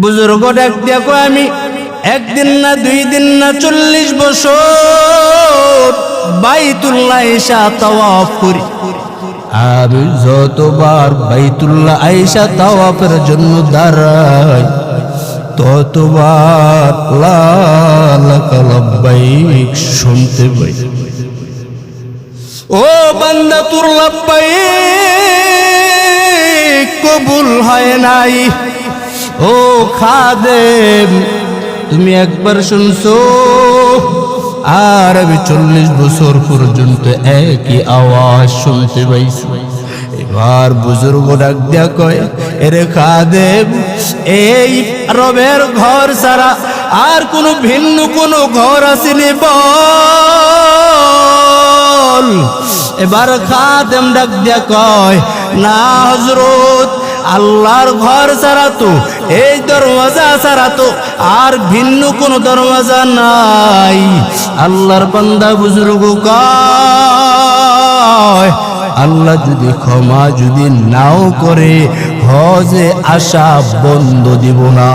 বুজুর্গ ডাক দিয়া কয় আমি একদিন না 2 দিন না 40 বছর বাইতুল্লাহ এসা তাওয়াফ করি। আমি যতবার বাইতুল্লাহ আয়েশা তাওয়াফের জন্য দাঁড়াই ততবার লা লাকা লাব্বাইক শুনতে পাই। ও বান্দা তোর লাব্বাইক কবুল হয় নাই। ও খাদেম তুমি একবার শুনছো আর আমি 40 বছর পর্যন্ত একই আওয়াজ শুনতে পাইছি। এবার বুজুর্গ ডাক দিয়া কয় এরে খাদেম এই রবের ঘর ছাড়া আর কোনো ভিন্ন কোনো ঘর আসেনি বল। এবার খাদেম ডাক দিয়া কয় না হযরত আল্লাহর ঘর ছাড়া তো এই দরওয়াজা ছাড়া তো আর ভিন্ন কোনো দরওয়াজা নাই। আল্লাহর বান্দা বুজুর্গ কয় আল্লাহ যদি ক্ষমা যদি নাও করে হজে আসা বন্ধ দিব না।